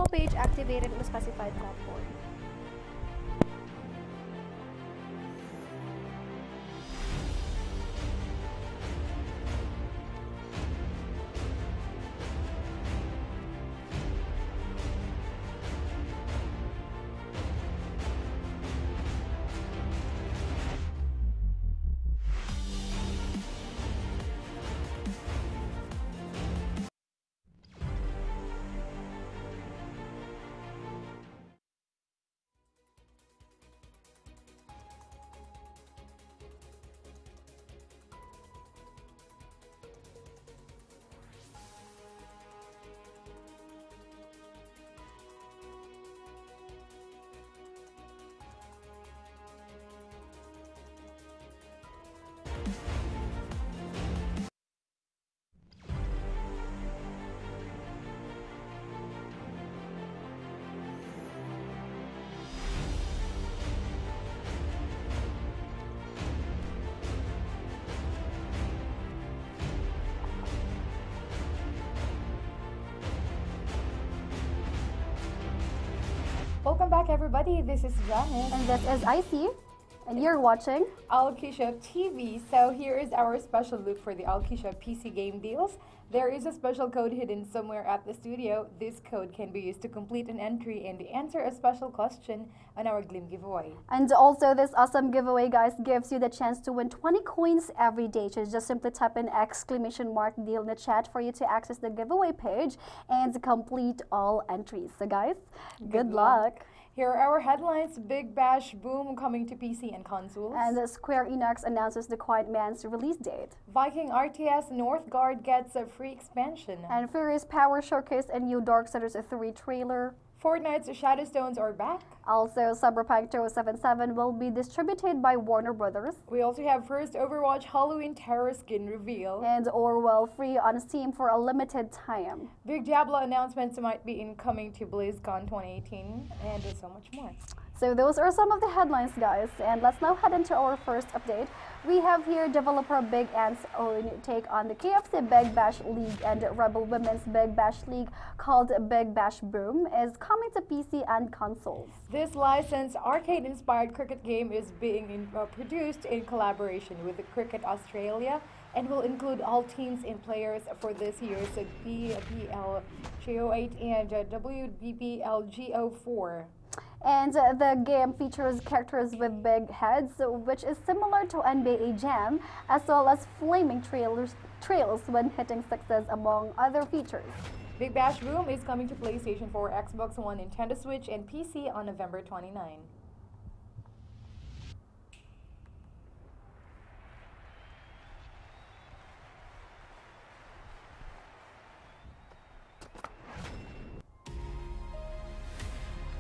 page activated on the specified platform. Welcome back, everybody. This is Janice. And this is Icy, and you're watching Allkeyshop TV. So here is our special look for the Allkeyshop PC game deals. There is a special code hidden somewhere at the studio. This code can be used to complete an entry and answer a special question on our Glim giveaway. And also, this awesome giveaway, guys, gives you the chance to win 20 coins every day. So just simply type in !deal in the chat for you to access the giveaway page and complete all entries. So guys, good luck. Here are our headlines. Big Bash Boom coming to PC and consoles. And Square Enix announces the Quiet Man's release date. Viking RTS Northgard gets a free expansion. And Furious Power showcased a new Darksiders III trailer. Fortnite's Shadowstones are back. Also, Cyberpunk 2077 will be distributed by Warner Brothers. We also have first Overwatch Halloween Terror skin reveal. And Orwell free on Steam for a limited time. Big Diablo announcements might be incoming to BlizzCon 2018, and so much more. So those are some of the headlines, guys, and let's now head into our first update. We have here developer Big Ant's own take on the KFC Big Bash League, and Rebel Women's Big Bash League called Big Bash Boom is coming to PC and consoles. This licensed arcade-inspired cricket game is being produced in collaboration with Cricket Australia and will include all teams and players for this year's BBL GO8 and WBBL GO4. And the game features characters with big heads, which is similar to NBA Jam, as well as flaming trails when hitting sixes, among other features. Big Bash Boom is coming to PlayStation 4, Xbox One, Nintendo Switch, and PC on November 29.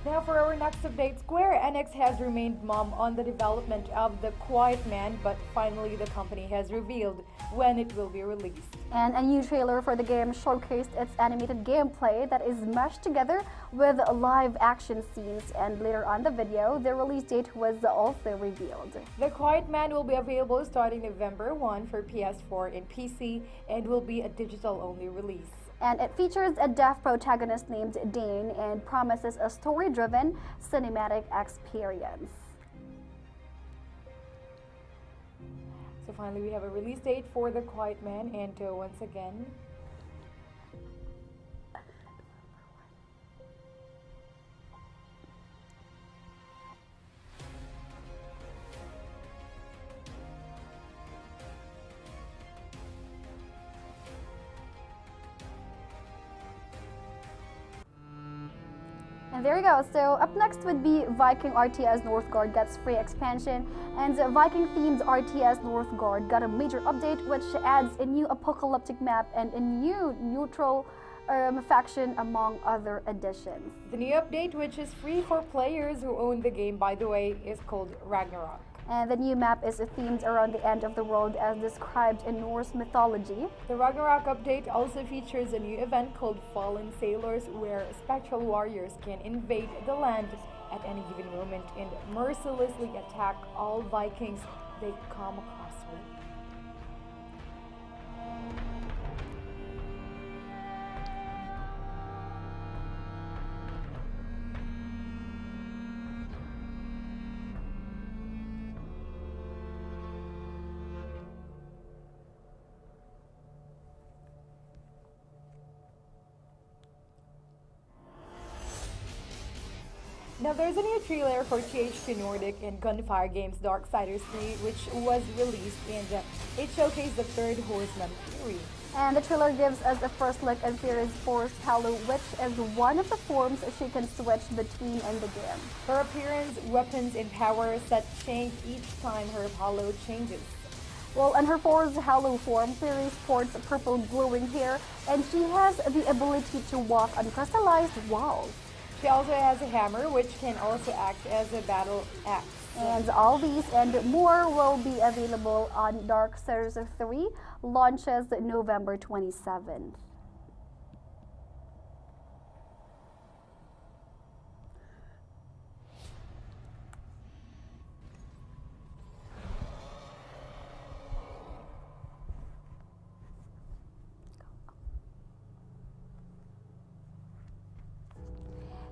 Now for our next update, Square Enix has remained mum on the development of The Quiet Man, but finally the company has revealed when it will be released. And a new trailer for the game showcased its animated gameplay that is meshed together with live action scenes, and later on the video, the release date was also revealed. The Quiet Man will be available starting November 1 for PS4 and PC and will be a digital-only release. And it features a deaf protagonist named Dane and promises a story-driven cinematic experience. So finally, we have a release date for The Quiet Man, and once again, And there you go. So up next would be Viking RTS Northgard gets free expansion, and Viking themed RTS Northgard got a major update which adds a new apocalyptic map and a new neutral faction, among other additions. The new update, which is free for players who own the game, by the way, is called Ragnarok. And the new map is themed around the end of the world as described in Norse mythology. The Ragnarok update also features a new event called Fallen Sailors, where spectral warriors can invade the land at any given moment and mercilessly attack all Vikings they come across with. Now, there's a new trailer for THQ Nordic and Gunfire Games' Darksiders 3, which was released, and it showcased the third horseman, Fury. And the trailer gives us a first look at Fury's force Halo, which is one of the forms she can switch between in the game. Her appearance, weapons, and powers that change each time her Halo changes. Well, in her force Halo form, Fury sports purple glowing hair, and she has the ability to walk on crystallized walls. She also has a hammer, which can also act as a battle axe. And all these and more will be available on Darksiders 3, launches November 27th.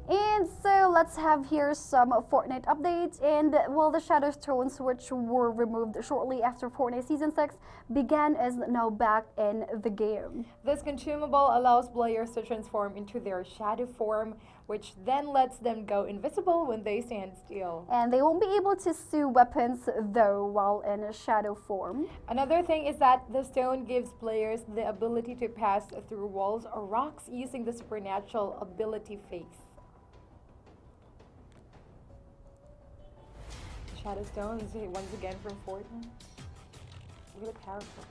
And so let's have here some Fortnite updates. And well, the Shadow Stones, which were removed shortly after Fortnite Season 6 began, is now back in the game. This consumable allows players to transform into their shadow form, which then lets them go invisible when they stand still. And they won't be able to sue weapons though while in a shadow form. Another thing is that the stone gives players the ability to pass through walls or rocks using the supernatural ability Face. Shadow Stones, once again from Fortnite. Really powerful.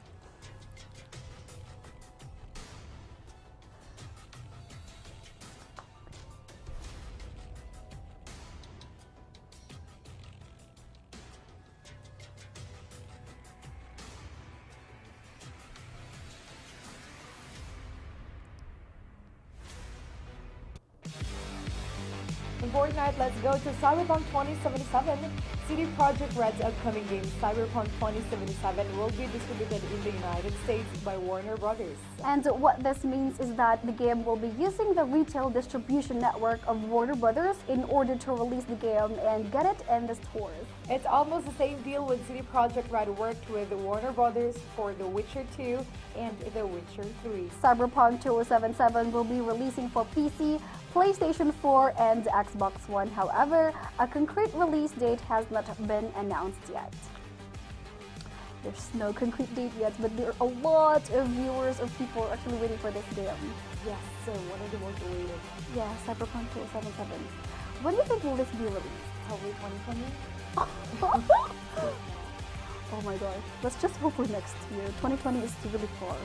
In Fortnite, let's go to Cyberpunk 2077. CD Projekt Red's upcoming game, Cyberpunk 2077, will be distributed in the United States by Warner Brothers. And what this means is that the game will be using the retail distribution network of Warner Brothers in order to release the game and get it in the stores. It's almost the same deal when CD Projekt Red worked with Warner Brothers for The Witcher 2 and The Witcher 3. Cyberpunk 2077 will be releasing for PC, PlayStation 4, and Xbox One. However, a concrete release date has not been announced yet. There's no concrete date yet, but there are a lot of viewers or people actually waiting for this game. Yes, so one of the most awaited. Yeah, Cyberpunk 2077. When do you think will this be released? Probably 2020? Oh my god. Let's just hope for next year. 2020 is really far.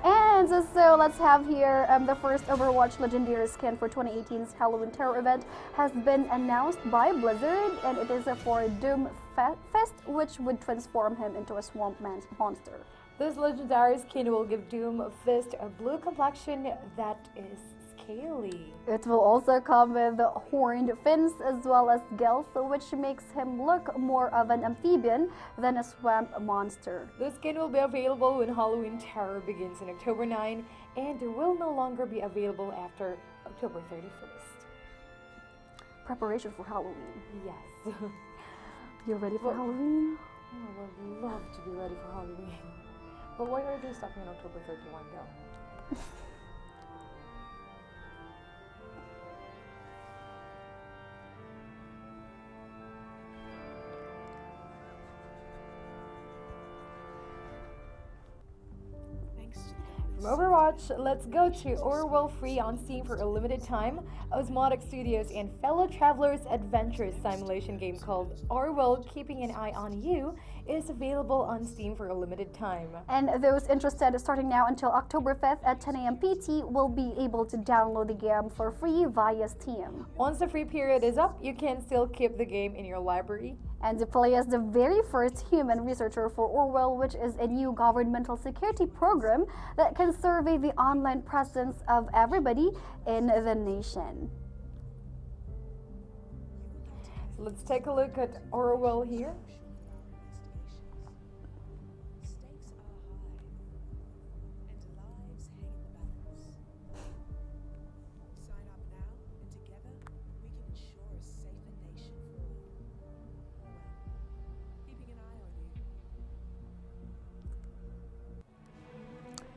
And so let's have here the first Overwatch Legendary skin for 2018's Halloween Terror event has been announced by Blizzard, and it is for Doom Fist, which would transform him into a swamp monster. This legendary skin will give Doom Fist a blue complexion that is scaly. It will also come with horned fins as well as gills, which makes him look more of an amphibian than a swamp monster. The skin will be available when Halloween Terror begins on October 9 and will no longer be available after October 31st. Preparation for Halloween. Yes. You're ready for Halloween? I would love to be ready for Halloween. But why are they stopping on October 31 though? From Overwatch, let's go to Orwell free on Steam for a limited time. Osmotic Studios and fellow travelers' adventurous simulation game called Orwell Keeping an Eye on You is available on Steam for a limited time. And those interested starting now until October 5th at 10 a.m. PT will be able to download the game for free via Steam. Once the free period is up, you can still keep the game in your library. And to play as the very first human researcher for Orwell, which is a new governmental security program that can survey the online presence of everybody in the nation. So let's take a look at Orwell here.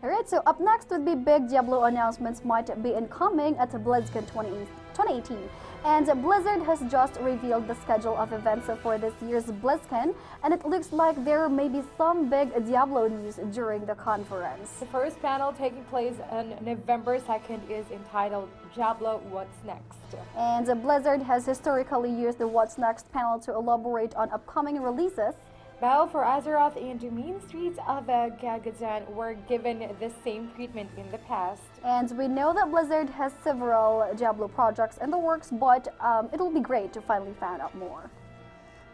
Alright, so up next would be big Diablo announcements might be incoming at BlizzCon 2018. And Blizzard has just revealed the schedule of events for this year's BlizzCon, and it looks like there may be some big Diablo news during the conference. The first panel taking place on November 2nd is entitled Diablo What's Next? And Blizzard has historically used the What's Next panel to elaborate on upcoming releases. Battle for Azeroth and the Mean Streets of Gagazan were given the same treatment in the past. And we know that Blizzard has several Diablo projects in the works, but it will be great to finally find out more.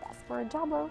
That's for Diablo.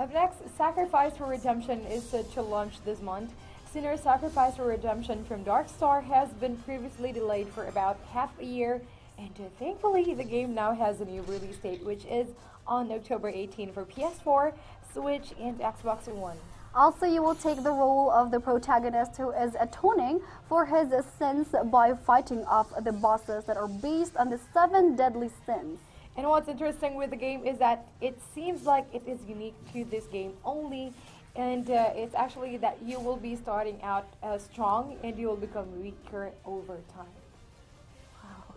Up next, Sacrifice for Redemption is set to launch this month. Sinner's Sacrifice for Redemption from Darkstar has been previously delayed for about half a year, and thankfully the game now has a new release date, which is on October 18 for PS4, Switch, and Xbox One. Also, you will take the role of the protagonist who is atoning for his sins by fighting off the bosses that are based on the 7 deadly sins. And what's interesting with the game is that it seems like it is unique to this game only, and it's actually that you will be starting out strong and you will become weaker over time. Wow.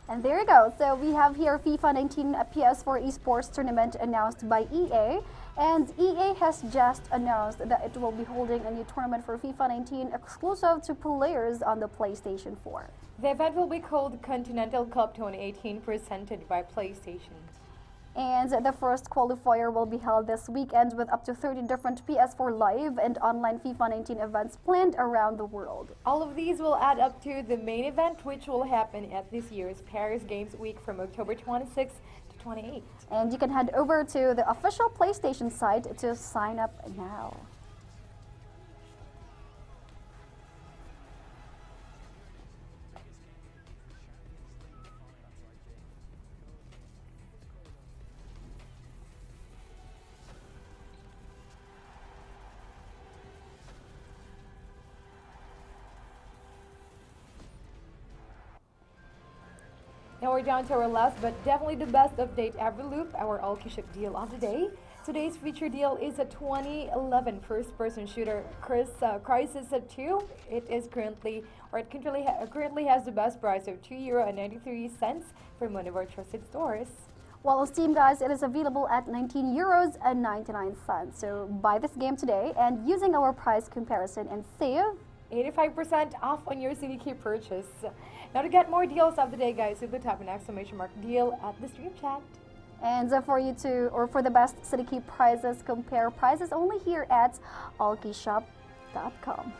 And there you go. So we have here FIFA 19 PS4 Esports Tournament announced by EA. And EA has just announced that it will be holding a new tournament for FIFA 19 exclusive to players on the PlayStation 4. The event will be called Continental Cup 2018, presented by PlayStation. And the first qualifier will be held this weekend with up to 30 different PS4 live and online FIFA 19 events planned around the world. All of these will add up to the main event, which will happen at this year's Paris Games Week from October 26th to 28th. And you can head over to the official PlayStation site to sign up now. Now we're down to our last but definitely the best update ever loop, our Allkeyshop deal of the day. Today's feature deal is a 2011 first-person shooter, Crisis 2. It currently has the best price of €2.93 from one of our trusted stores. While on Steam, guys, it is available at €19.99. So buy this game today and using our price comparison and save 85% off on your CDK purchase. Now to get more deals of the day, guys, simply type an exclamation mark deal at the stream chat. And for the best CDK prices, compare prices only here at Allkeyshop.com.